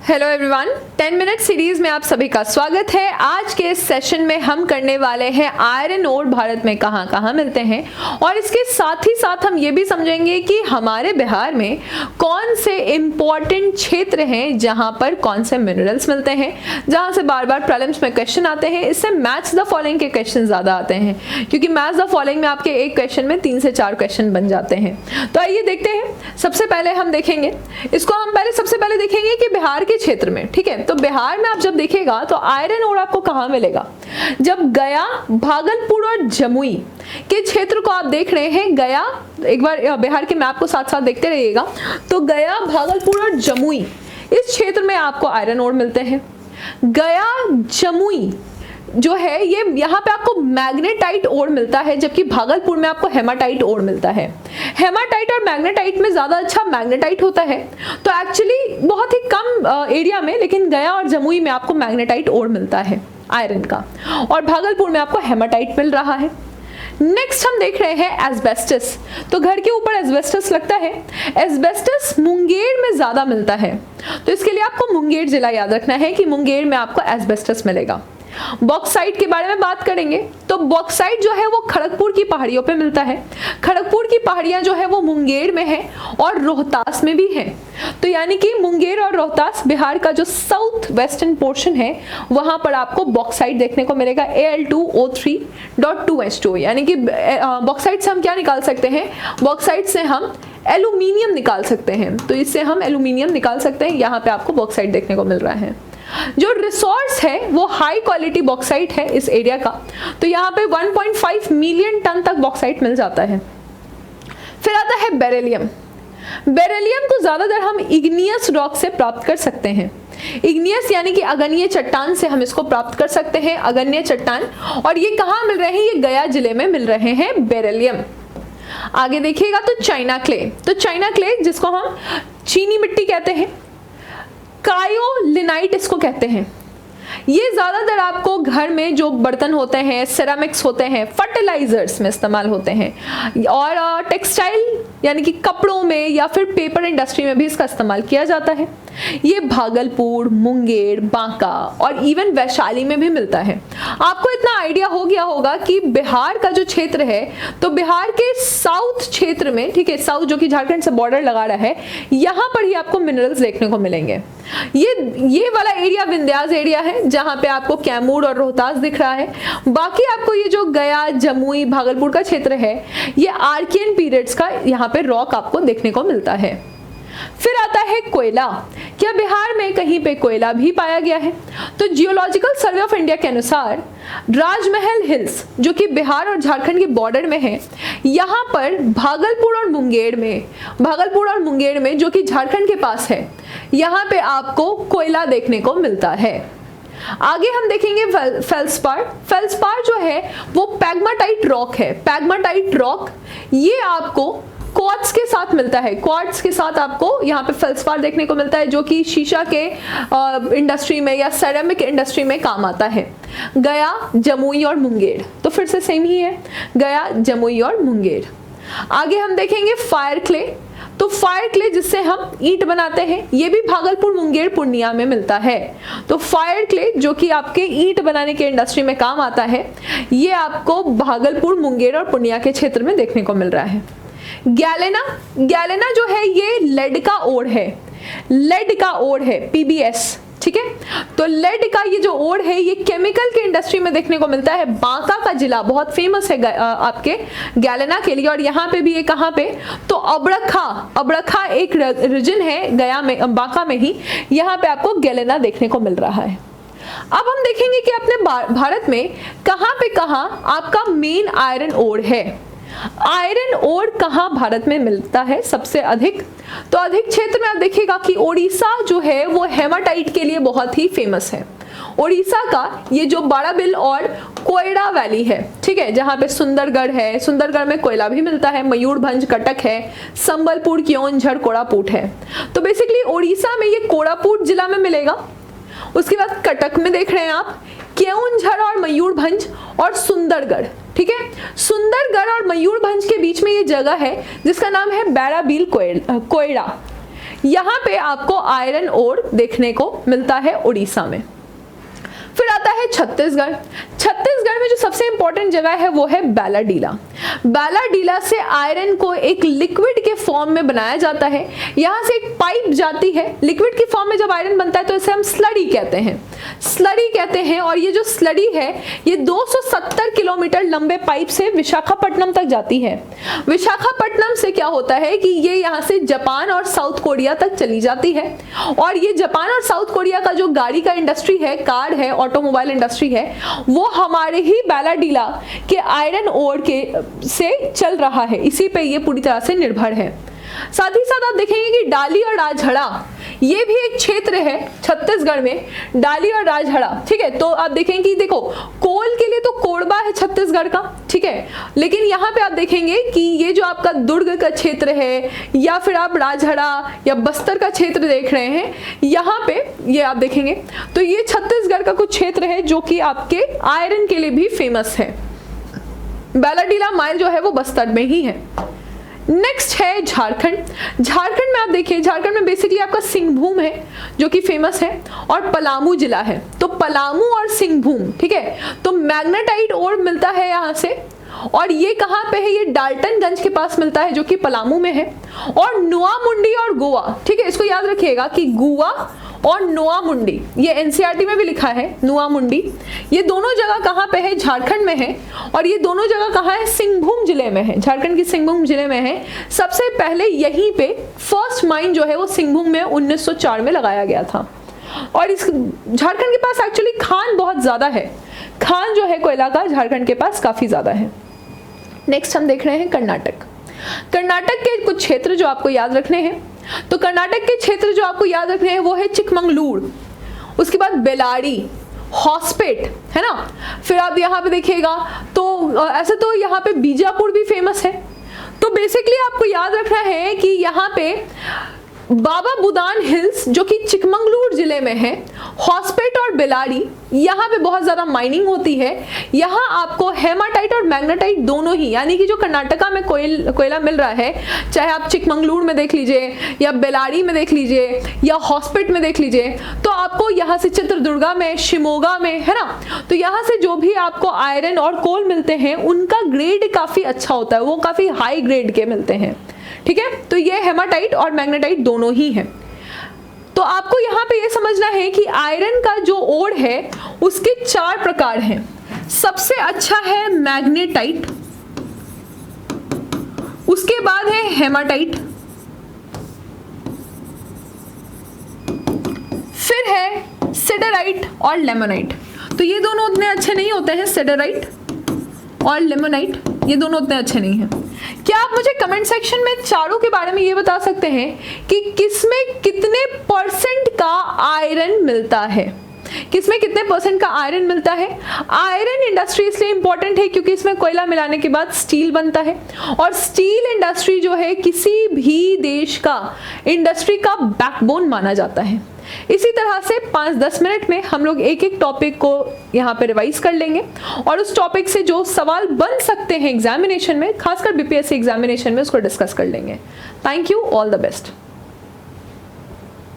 Hello everyone, 10 minute series में आप सभी का स्वागत है। आज के इस सेशन में हम करने वाले हैं आयरन ओर भारत में कहाँ कहाँ मिलते हैं, और इसके साथ ही साथ हम ये भी समझेंगे कि हमारे बिहार में कौन से इम्पोर्टेंट क्षेत्र हैं जहाँ पर कौन से मिनरल्स मिलते हैं, जहाँ से बार बार प्रीलिम्स में क्वेश्चन आते हैं। इससे मैच द फॉलोइंग के क्वेश्चन ज़्यादा आते हैं, क्योंकि मैच द फॉलोइंग में आपके एक क्वेश्चन में 3 से 4 क्वेश्चन बन जाते हैं। तो आइए देखते हैं। सबसे पहले हम देखेंगे इसको, हम सबसे पहले देखेंगे कि बिहार क्षेत्र में, ठीक है, तो बिहार में आप जब देखेगा तो आयरन ओर आपको कहां मिलेगा। जब गया, भागलपुर और जमुई के क्षेत्र को आप देख रहे हैं, गया, एक बार बिहार के मैप को साथ साथ देखते रहिएगा, तो गया, भागलपुर और जमुई इस क्षेत्र में आपको आयरन ओर मिलते हैं। गया, जमुई जो है ये यहाँ पे आपको मैग्नेटाइट ओर मिलता है, जबकि भागलपुर में आपको हेमाटाइट ओर मिलता है। हेमाटाइट और मैग्नेटाइट में ज्यादा अच्छा मैग्नेटाइट होता है, तो एक्चुअली बहुत ही कम एरिया में, लेकिन गया और जमुई में आपको मैग्नेटाइट ओर मिलता है आयरन का, और भागलपुर में आपको हेमाटाइट मिल रहा है। नेक्स्ट हम देख रहे हैं एस्बेस्टस। तो घर के ऊपर एस्बेस्टस लगता है। एस्बेस्टस मुंगेर में ज्यादा मिलता है, तो इसके लिए आपको मुंगेर जिला याद रखना है कि मुंगेर में आपको एस्बेस्टस मिलेगा। बॉक्साइट के बारे में बात करेंगे तो बॉक्साइट जो है वो खड़गपुर की पहाड़ियों पे मिलता है। खड़गपुर की पहाड़ियां जो है वो मुंगेर में है और रोहतास में भी है, तो यानी कि मुंगेर और रोहतास बिहार का जो साउथ वेस्टर्न पोर्शन है वहां पर आपको बॉक्साइट देखने को मिलेगा। Al2O3.2H2, यानी कि बॉक्साइट से हम क्या निकाल सकते हैं, बॉक्साइट से हम एल्यूमिनियम निकाल सकते हैं, तो इससे हम एल्यूमिनियम निकाल सकते हैं। यहाँ पे आपको बॉक्साइट देखने को मिल रहा है। जो रिसोर्स है वो हाई क्वालिटी बॉक्साइट है इस एरिया का, तो यहाँ पे 1.5 मिलियन टन तक बॉक्साइट मिल जाता है। फिर आता है बेरिलियम। बेरिलियम को ज्यादातर हम इग्नियस रॉक से प्राप्त कर सकते हैं। इग्नियस यानी कि अगन्य चट्टान से हम इसको प्राप्त कर सकते हैं, अगन्य चट्टान, और ये कहाँ मिल रहे हैं, ये गया जिले में मिल रहे हैं बेरिलियम। आगे देखिएगा तो चाइना क्ले। तो चाइना क्ले जिसको हम चीनी मिट्टी कहते हैं, कायोलिनाइट इसको कहते हैं, ये ज्यादातर आपको घर में जो बर्तन होते हैं, सेरामिक्स होते हैं, फर्टिलाइजर्स में इस्तेमाल होते हैं, और टेक्सटाइल यानी कि कपड़ों में या फिर पेपर इंडस्ट्री में भी इसका इस्तेमाल किया जाता है। ये भागलपुर, मुंगेर, बांका और इवन वैशाली में भी मिलता है। आपको इतना आइडिया हो गया होगा कि बिहार का जो क्षेत्र है, तो बिहार के साउथ क्षेत्र में, ठीक है, साउथ जो कि झारखंड से बॉर्डर लगा रहा है, यहाँ पर ही आपको मिनरल्स देखने को मिलेंगे। ये वाला एरिया विंध्यास एरिया है, जहाँ पे आपको कैमूर और रोहतास दिख रहा है। बाकी आपको ये जो गया, जमुई, भागलपुर का क्षेत्र है, ये आर्कियन पीरियड्स का यहाँ पे रॉक आपको देखने को मिलता है। फिर आता है कोयला। क्या बिहार में कहीं पे कोयला भी पाया गया है? तो जियोलॉजिकल सर्वे ऑफ इंडिया के अनुसार राजमहल हिल्स जो कि बिहार और झारखंड के बॉर्डर में है, यहाँ पर भागलपुर और मुंगेर में जो कि झारखंड के पास है, यहाँ पे आपको कोयला देखने को मिलता है। आगे हम देखेंगे फेल्सपार। फेल्सपार जो है वो पैग्माटाइट रॉक है। पैग्माटाइट रॉक ये आपको क्वार्ट्ज के साथ मिलता है। क्वार्ट्ज के साथ आपको यहाँ पे फेल्सपार देखने को मिलता है, जो कि शीशा के इंडस्ट्री में या सेरेमिक इंडस्ट्री में काम आता है। गया, जमुई और मुंगेर, तो फिर से सेम ही है, गया, जमुई और मुंगेर। आगे हम देखेंगे फायर क्ले। तो फायर क्ले जिससे हम ईंट बनाते हैं, ये भी भागलपुर, मुंगेर, पूर्णिया में मिलता है। तो फायर क्ले जो कि आपके ईंट बनाने के इंडस्ट्री में काम आता है, ये आपको भागलपुर, मुंगेर और पूर्णिया के क्षेत्र में देखने को मिल रहा है। गैलेना जो है ये लेड का ओर है, PBS, ठीक है। तो लेड का ये जो ओर है ये केमिकल के इंडस्ट्री में देखने को मिलता है। बांका का जिला बहुत फेमस है आपके गैलेना के लिए, और यहाँ पे भी ये कहाँ पे, तो अबड़खा एक रीजन है गया में, बांका में ही, यहाँ पे आपको गैलेना देखने को मिल रहा है। अब हम देखेंगे कि अपने भारत में कहाँ पे आपका मेन आयरन ओर है। आयरन ओर कहाँ भारत में मिलता है सबसे अधिक? तो अधिक क्षेत्र में आप देखिएगा कि ओडिशा जो है वो हेमाटाइट के लिए बहुत ही फेमस है। ओडिशा का ये जो बाड़ाबिल और कोयड़ा वैली है, ठीक है, जहाँ पे सुंदरगढ़ है, सुंदरगढ़ में कोयला भी मिलता है, मयूरभंज, कटक है, संबलपुर, क्योंझर, कोरापुट है। तो बेसिकली ओडिशा में ये कोरापुट जिला में मिलेगा। उसके बाद कटक में देख रहे हैं आप केओंझर और मयूरभंज और सुंदरगढ़, ठीक है। सुंदरगढ़ और मयूरभंज के बीच में ये जगह है जिसका नाम है बैराबील कोयड़ा। यहाँ पे आपको आयरन ओर देखने को मिलता है उड़ीसा में। फिर आता है छत्तीसगढ़। छत्तीसगढ़ में जो सबसे इंपॉर्टेंट जगह है वो है बैलाडीला। बैलाडीला से आयरन को एक लिक्विड के फॉर्म में बनाया जाता है। यहाँ से एक पाइप जाती है, लिक्विड की फॉर्म में जब आयरन बनता है तो इसे हम स्लरी कहते हैं, स्लरी कहते हैं। और ये जो स्लरी है ये 270 किलोमीटर लंबे पाइप से विशाखापट्टनम तक जाती है। विशाखापट्टनम से क्या होता है कि ये यहाँ से जापान और साउथ कोरिया तक चली जाती है। और ये जापान और साउथ कोरिया का जो गाड़ी का इंडस्ट्री है, कार है, ऑटोमोबाइल इंडस्ट्री है, वो हमारे ही बैलाडीला के आयरन ओर के से चल रहा है, इसी पे ये पूरी तरह से निर्भर है। साथ ही साथ आप देखेंगे कि डाली और राजहरा ये भी एक क्षेत्र है छत्तीसगढ़ में, डाली और राजहरा, ठीक है। तो आप देखेंगे कि देखो कोल के लिए तो कोरबा है छत्तीसगढ़ का, ठीक है, लेकिन यहाँ पे आप देखेंगे कि ये जो आपका दुर्ग का क्षेत्र है या फिर आप राजहरा या बस्तर का क्षेत्र देख रहे हैं, यहाँ पे ये आप देखेंगे तो ये छत्तीसगढ़ का कुछ क्षेत्र है जो कि आपके आयरन के लिए भी फेमस है। बैलाडीला माइल जो है वो बस्तर में ही है। नेक्स्ट है झारखंड। झारखंड में आप देखिए, झारखंड में बेसिकली आपका सिंहभूम है जो कि फेमस है, और पलामू जिला है। तो पलामू और सिंहभूम, ठीक है, तो मैग्नेटाइट ओर मिलता है यहाँ से। और ये कहाँ पे है? ये डाल्टनगंज के पास मिलता है जो कि पलामू में है। और नोआमुंडी और गोवा, ठीक है, इसको याद रखिएगा कि गोवा और नोआमुंडी, ये एनसीईआरटी में भी लिखा है नोआमुंडी, ये दोनों जगह कहाँ पे है? झारखंड में है। और ये दोनों जगह कहाँ है? सिंहभूम जिले में है, झारखंड की सिंहभूम जिले में है। सबसे पहले यहीं पे फर्स्ट माइन जो है वो सिंहभूम में 1904 में लगाया गया था। और इस झारखंड के पास एक्चुअली खान बहुत ज्यादा है, खान जो है कोयला का झारखंड के पास काफी ज्यादा है। नेक्स्ट हम देख रहे हैं कर्नाटक। कर्नाटक के कुछ क्षेत्र जो आपको याद रखने हैं, तो कर्नाटक के क्षेत्र जो आपको याद रखने हैं वो है चिकमंगलूर, उसके बाद बेलारी, हॉस्पेट, है ना। फिर आप यहाँ पे देखिएगा तो ऐसे तो यहाँ पे बीजापुर भी फेमस है। तो बेसिकली आपको याद रखना है कि यहाँ पे बाबा बुदान हिल्स जो कि चिकमंगलूर जिले में है, हॉस्पेट और बेलारी, यहाँ पे बहुत ज़्यादा माइनिंग होती है। यहाँ आपको हेमाटाइट और मैग्नेटाइट दोनों ही, यानी कि जो कर्नाटका में कोयला मिल रहा है, चाहे आप चिकमंगलूर में देख लीजिए या बेलारी में देख लीजिए या हॉस्पेट में देख लीजिए, तो आपको यहाँ से चित्रदुर्गा में, शिमोगा में, है ना, तो यहाँ से जो भी आपको आयरन और कोल मिलते हैं उनका ग्रेड काफ़ी अच्छा होता है, वो काफ़ी हाई ग्रेड के मिलते हैं, ठीक है। तो ये हेमाटाइट और मैग्नेटाइट दोनों ही हैं। तो आपको यहाँ पे ये समझना है कि आयरन का जो ओर है उसके 4 प्रकार हैं। सबसे अच्छा है मैग्नेटाइट, उसके बाद है हेमाटाइट, फिर है सिडराइट और लेमोनाइट। तो ये दोनों उतने अच्छे नहीं होते हैं, सिडराइट और लेमोनाइट ये दोनों उतने अच्छे नहीं हैं। क्या आप मुझे कमेंट सेक्शन में चारों के बारे में ये बता सकते हैं कि किसमें कितने परसेंट का आयरन मिलता है? किसमें कितने परसेंट का आयरन मिलता है? आयरन इंडस्ट्री इसलिए इंपॉर्टेंट है क्योंकि इसमें कोयला मिलाने के बाद स्टील बनता है, और स्टील इंडस्ट्री जो है किसी भी देश का इंडस्ट्री का बैकबोन माना जाता है। इसी तरह से 5-10 मिनट में हम लोग एक एक टॉपिक को यहाँ पे रिवाइज कर लेंगे और उस टॉपिक से जो सवाल बन सकते हैं एग्जामिनेशन में, खासकर बीपीएससी एग्जामिनेशन में, उसको डिस्कस कर लेंगे। Thank you, all the best.